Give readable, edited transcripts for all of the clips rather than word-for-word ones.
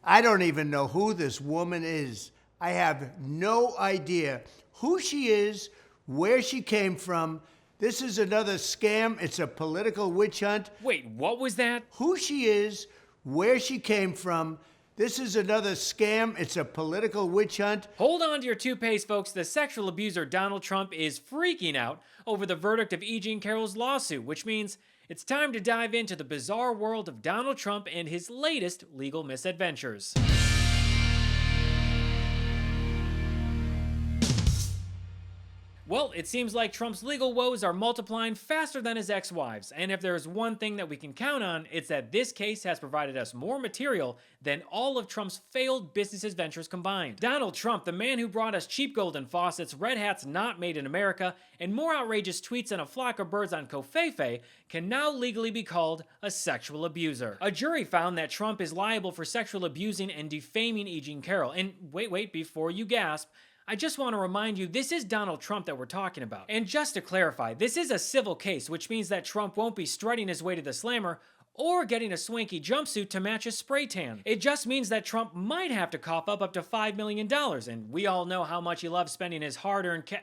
I don't even know who this woman is. I have no idea who she is, where she came from. This is another scam. It's a political witch hunt. Wait, what was that? Who she is, where she came from. This is another scam. It's a political witch hunt. Hold on to your toothpaste, folks. The sexual abuser Donald Trump is freaking out over the verdict of E. Jean Carroll's lawsuit, which means it's time to dive into the bizarre world of Donald Trump and his latest legal misadventures. Well, it seems like Trump's legal woes are multiplying faster than his ex-wives, and if there's one thing that we can count on, it's that this case has provided us more material than all of Trump's failed business adventures combined. Donald Trump, the man who brought us cheap golden faucets, red hats not made in America, and more outrageous tweets than a flock of birds on Covfefe, can now legally be called a sexual abuser. A jury found that Trump is liable for sexual abusing and defaming E. Jean Carroll, and wait, before you gasp, I just want to remind you, this is Donald Trump that we're talking about. And just to clarify, this is a civil case, which means that Trump won't be strutting his way to the slammer or getting a swanky jumpsuit to match his spray tan. It just means that Trump might have to cough up to $5 million, and we all know how much he loves spending his hard-earned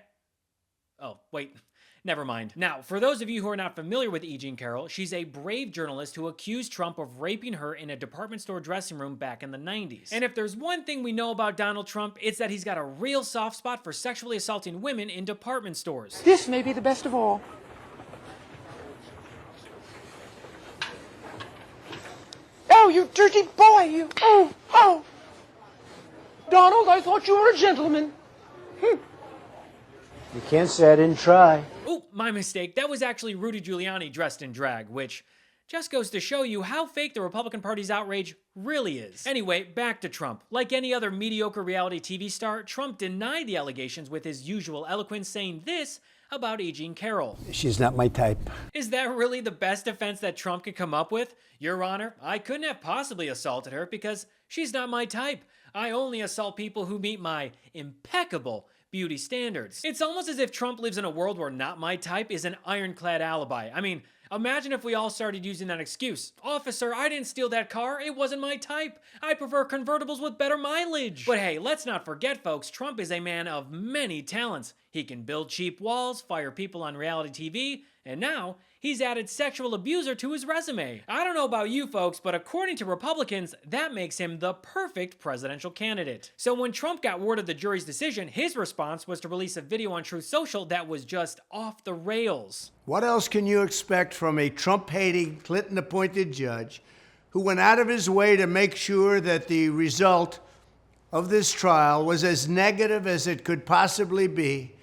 Oh, wait. Never mind. Now, for those of you who are not familiar with E. Jean Carroll, she's a brave journalist who accused Trump of raping her in a department store dressing room back in the 90s. And if there's one thing we know about Donald Trump, it's that he's got a real soft spot for sexually assaulting women in department stores. This may be the best of all. Oh, you dirty boy, you. Oh. Donald, I thought you were a gentleman. You can't say I didn't try. Oh, my mistake. That was actually Rudy Giuliani dressed in drag, which just goes to show you how fake the Republican Party's outrage really is. Anyway, back to Trump. Like any other mediocre reality TV star, Trump denied the allegations with his usual eloquence, saying this about E. Jean Carroll. She's not my type. Is that really the best defense that Trump could come up with? Your Honor, I couldn't have possibly assaulted her because she's not my type. I only assault people who meet my impeccable beauty standards. It's almost as if Trump lives in a world where not my type is an ironclad alibi. I mean, imagine if we all started using that excuse. Officer, I didn't steal that car. It wasn't my type. I prefer convertibles with better mileage. But hey, let's not forget, folks, Trump is a man of many talents. He can build cheap walls, fire people on reality TV, and now he's added sexual abuser to his resume. I don't know about you folks, but according to Republicans, that makes him the perfect presidential candidate. So when Trump got word of the jury's decision, his response was to release a video on Truth Social that was just off the rails. What else can you expect from a Trump-hating, Clinton-appointed judge who went out of his way to make sure that the result of this trial was as negative as it could possibly be,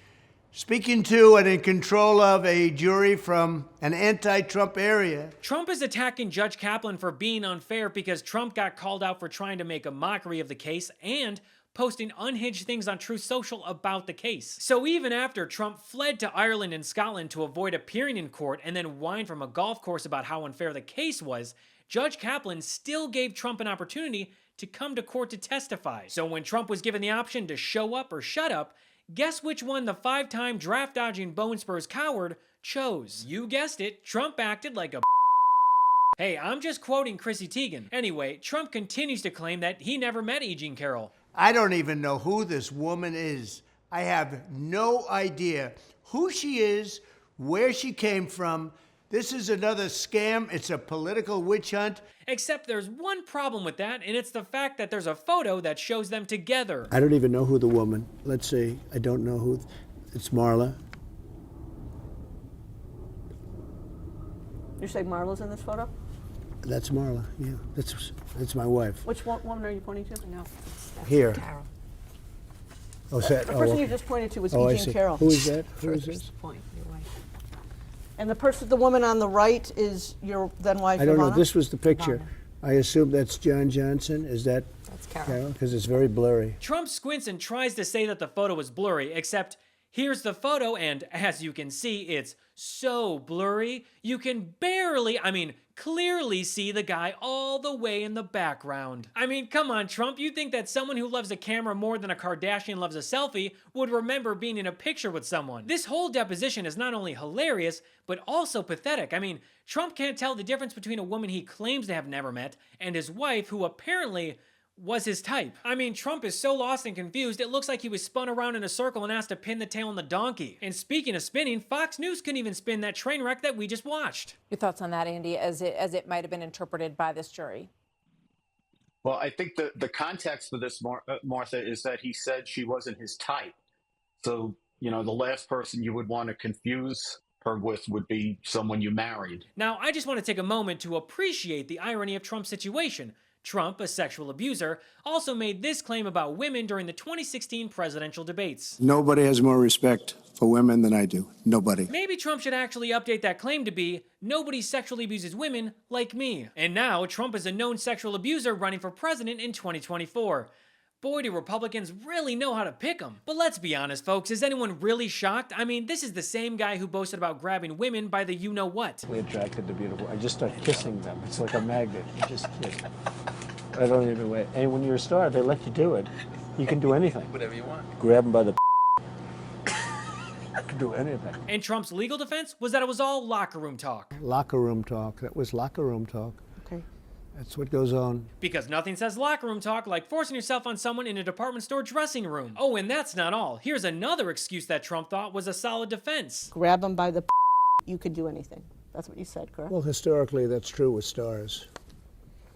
speaking to and in control of a jury from an anti-Trump area? Trump is attacking Judge Kaplan for being unfair because Trump got called out for trying to make a mockery of the case and posting unhinged things on Truth Social about the case. So even after Trump fled to Ireland and Scotland to avoid appearing in court and then whined from a golf course about how unfair the case was, Judge Kaplan still gave Trump an opportunity to come to court to testify. So when Trump was given the option to show up or shut up, guess which one the 5-time draft-dodging Bone Spurs coward chose? You guessed it, Trump acted like a Hey, I'm just quoting Chrissy Teigen. Anyway, Trump continues to claim that he never met E. Jean Carroll. I don't even know who this woman is. I have no idea who she is, where she came from. This is another scam. It's a political witch hunt. Except there's one problem with that, and it's the fact that there's a photo that shows them together. I don't even know who the woman. Let's see. I don't know who. It's Marla. You say Marla's in this photo? That's Marla. Yeah, that's my wife. Which woman are you pointing to? No. Here. Carol. Oh, is that? The person okay. you just pointed to was I E. Jean see. Carroll. Who is that? Who is this? Point, your wife. And the woman on the right is your then wife. I don't know. Ivana? This was the picture. Ivana. I assume that's John Johnson. Is that That's Carol. Carol? Because it's very blurry. Trump squints and tries to say that the photo was blurry, except here's the photo, and as you can see, it's so blurry, you can barely, clearly see the guy all the way in the background. Come on, Trump, you think that someone who loves a camera more than a Kardashian loves a selfie would remember being in a picture with someone. This whole deposition is not only hilarious, but also pathetic. Trump can't tell the difference between a woman he claims to have never met and his wife, who apparently was his type. I mean, Trump is so lost and confused, it looks like he was spun around in a circle and asked to pin the tail on the donkey. And speaking of spinning, Fox News couldn't even spin that train wreck that we just watched. Your thoughts on that, Andy, as it might have been interpreted by this jury? Well, I think the context for this, Martha, is that he said she wasn't his type. So, the last person you would want to confuse her with would be someone you married. Now, I just want to take a moment to appreciate the irony of Trump's situation. Trump, a sexual abuser, also made this claim about women during the 2016 presidential debates. Nobody has more respect for women than I do. Nobody. Maybe Trump should actually update that claim to be, nobody sexually abuses women like me. And now, Trump is a known sexual abuser running for president in 2024. Boy, do Republicans really know how to pick him. But let's be honest, folks, is anyone really shocked? I mean, this is the same guy who boasted about grabbing women by the you-know-what. Attracted to beautiful. I just start kissing them. It's like a magnet. You just kiss. I don't even wait. And when you're a star, they let you do it. You can do anything. Whatever you want. Grab them by the can do anything. And Trump's legal defense was that it was all locker room talk. Locker room talk. That was locker room talk. Okay. That's what goes on. Because nothing says locker room talk like forcing yourself on someone in a department store dressing room. Oh, and that's not all. Here's another excuse that Trump thought was a solid defense. Grab them by the you could do anything. That's what you said, correct? Well, historically, that's true with stars.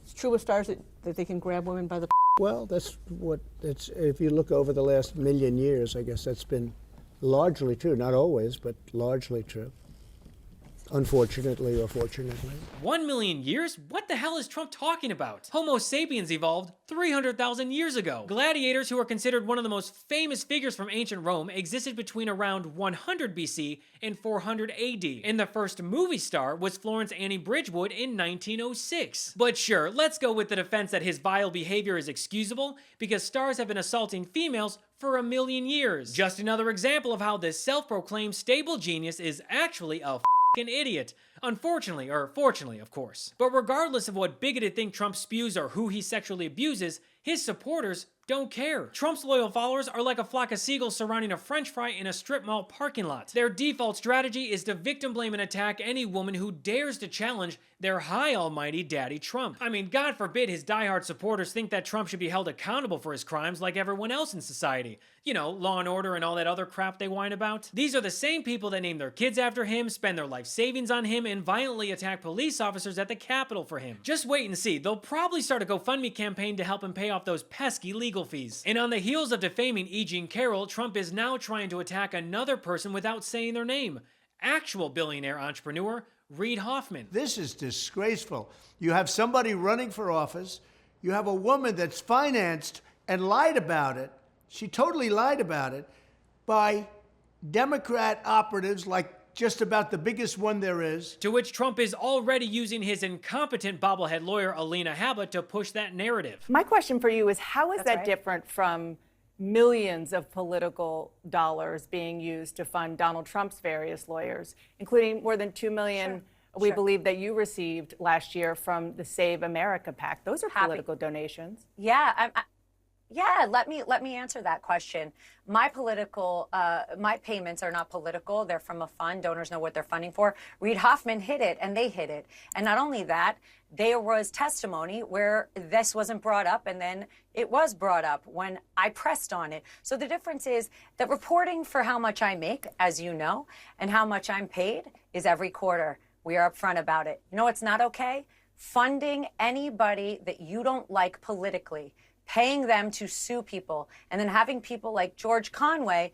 It's true with stars that they can grab women by the Well, that's what it's. If you look over the last million years, I guess that's been largely true. Not always, but largely true. Unfortunately or fortunately. 1 million years? What the hell is Trump talking about? Homo sapiens evolved 300,000 years ago. Gladiators, who are considered one of the most famous figures from ancient Rome, existed between around 100 BC and 400 AD. And the first movie star was Florence Annie Bridgewood in 1906. But sure, let's go with the defense that his vile behavior is excusable because stars have been assaulting females for 1 million years. Just another example of how this self-proclaimed stable genius is actually a an idiot. Unfortunately, or fortunately, of course. But regardless of what bigoted thing Trump spews or who he sexually abuses, his supporters don't care. Trump's loyal followers are like a flock of seagulls surrounding a French fry in a strip mall parking lot. Their default strategy is to victim blame and attack any woman who dares to challenge their high almighty daddy Trump. I mean, God forbid his diehard supporters think that Trump should be held accountable for his crimes like everyone else in society. You know, Law and Order and all that other crap they whine about. These are the same people that name their kids after him, spend their life savings on him, and violently attack police officers at the Capitol for him. Just wait and see. They'll probably start a GoFundMe campaign to help him pay off those pesky legal fees. And on the heels of defaming E. Jean Carroll, Trump is now trying to attack another person without saying their name. Actual billionaire entrepreneur, Reid Hoffman. This is disgraceful. You have somebody running for office. You have a woman that's financed and lied about it. She totally lied about it by Democrat operatives like just about the biggest one there is. To which Trump is already using his incompetent bobblehead lawyer, Alina Habba, to push that narrative. My question for you is, how is that right. different from millions of political dollars being used to fund Donald Trump's various lawyers, including more than $2 million we believe that you received last year from the Save America PAC? Those are political donations. Yeah, let me answer that question. My my payments are not political. They're from a fund. Donors know what they're funding for. Reid Hoffman hid it, and they hid it. And not only that, there was testimony where this wasn't brought up, and then it was brought up when I pressed on it. So the difference is that reporting for how much I make, as you know, and how much I'm paid is every quarter. We are upfront about it. You know what's not okay? Funding anybody that you don't like politically, paying them to sue people, and then having people like George Conway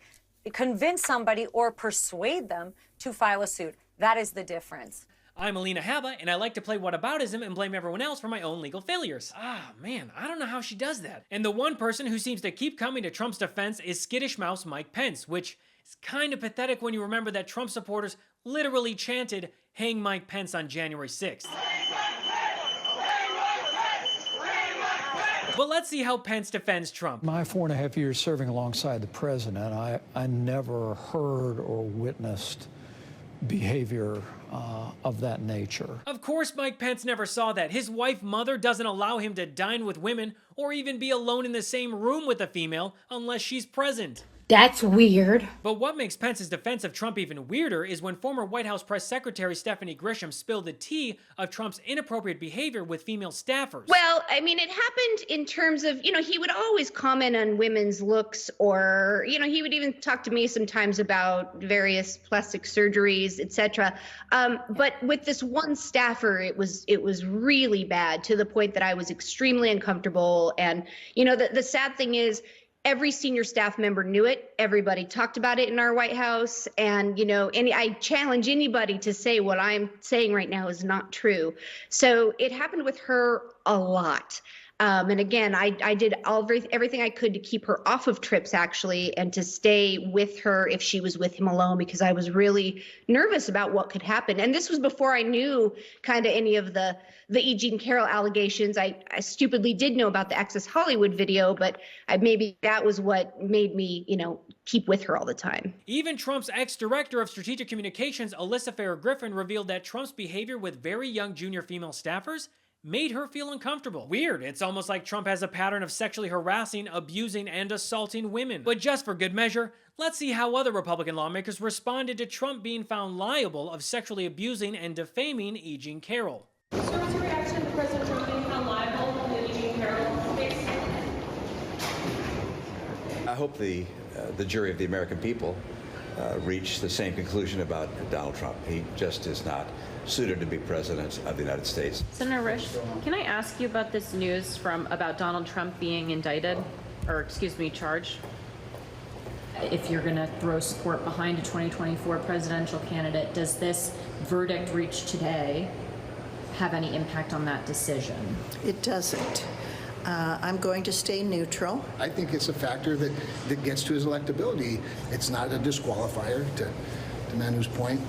convince somebody or persuade them to file a suit. That is the difference. I'm Alina Habba, and I like to play whataboutism and blame everyone else for my own legal failures. Ah, man, I don't know how she does that. And the one person who seems to keep coming to Trump's defense is skittish mouse Mike Pence, which is kind of pathetic when you remember that Trump supporters literally chanted, "Hang Mike Pence" on January 6th. But let's see how Pence defends Trump. My 4.5 years serving alongside the president, I never heard or witnessed behavior of that nature. Of course Mike Pence never saw that. His wife mother doesn't allow him to dine with women or even be alone in the same room with a female unless she's present. That's weird. But what makes Pence's defense of Trump even weirder is when former White House press secretary Stephanie Grisham spilled the tea of Trump's inappropriate behavior with female staffers. Well, I mean, it happened in terms of, he would always comment on women's looks, or, he would even talk to me sometimes about various plastic surgeries, etc. But with this one staffer, it was really bad, to the point that I was extremely uncomfortable. And, the sad thing is, every senior staff member knew it. Everybody talked about it in our White House. And, I challenge anybody to say what I'm saying right now is not true. So it happened with her a lot. And again, I did everything I could to keep her off of trips, actually, and to stay with her if she was with him alone, because I was really nervous about what could happen. And this was before I knew kind of any of the E. Jean Carroll allegations. I stupidly did know about the Access Hollywood video, but maybe that was what made me, keep with her all the time. Even Trump's ex-director of strategic communications, Alyssa Farah-Griffin, revealed that Trump's behavior with very young junior female staffers made her feel uncomfortable. Weird, it's almost like Trump has a pattern of sexually harassing, abusing, and assaulting women. But just for good measure, let's see how other Republican lawmakers responded to Trump being found liable of sexually abusing and defaming E. Jean Carroll. So what's your reaction to President Trump being found liable in the E. Jean Carroll case? I hope the jury of the American people reach the same conclusion about Donald Trump. He just is not suited to be president of the United States. Senator Risch, can I ask you about this news about Donald Trump being indicted, or charged? If you're going to throw support behind a 2024 presidential candidate, does this verdict reached today have any impact on that decision? It doesn't. I'm going to stay neutral. I think it's a factor that gets to his electability. It's not a disqualifier, to Manu's point,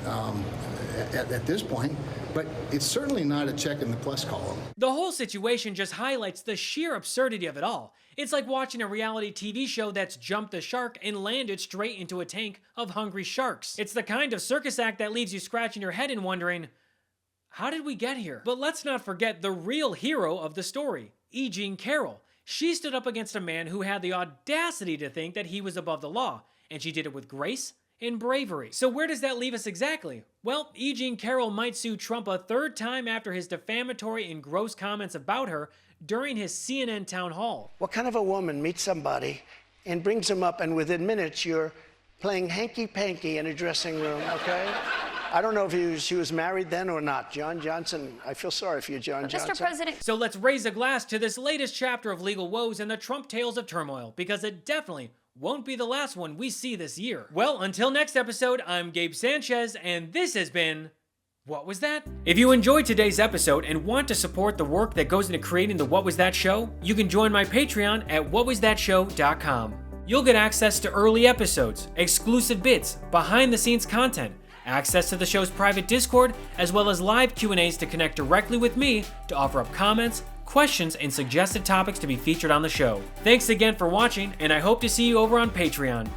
at this point, but it's certainly not a check in the plus column. The whole situation just highlights the sheer absurdity of it all. It's like watching a reality TV show that's jumped the shark and landed straight into a tank of hungry sharks. It's the kind of circus act that leaves you scratching your head and wondering, how did we get here? But let's not forget the real hero of the story, E. Jean Carroll. She stood up against a man who had the audacity to think that he was above the law, and she did it with grace and bravery. So where does that leave us exactly? Well, E. Jean Carroll might sue Trump a third time after his defamatory and gross comments about her during his CNN town hall. What kind of a woman meets somebody and brings them up, and within minutes you're playing hanky-panky in a dressing room, okay? I don't know if she was married then or not. John Johnson, I feel sorry for you, John Johnson. Mr. President. So let's raise a glass to this latest chapter of legal woes and the Trump tales of turmoil, because it definitely won't be the last one we see this year. Well, until next episode, I'm Gabe Sanchez, and this has been What Was That? If you enjoyed today's episode and want to support the work that goes into creating the What Was That Show, you can join my Patreon at whatwasthatshow.com. You'll get access to early episodes, exclusive bits, behind-the-scenes content, access to the show's private Discord, as well as live Q&As to connect directly with me to offer up comments, questions, and suggested topics to be featured on the show. Thanks again for watching, and I hope to see you over on Patreon.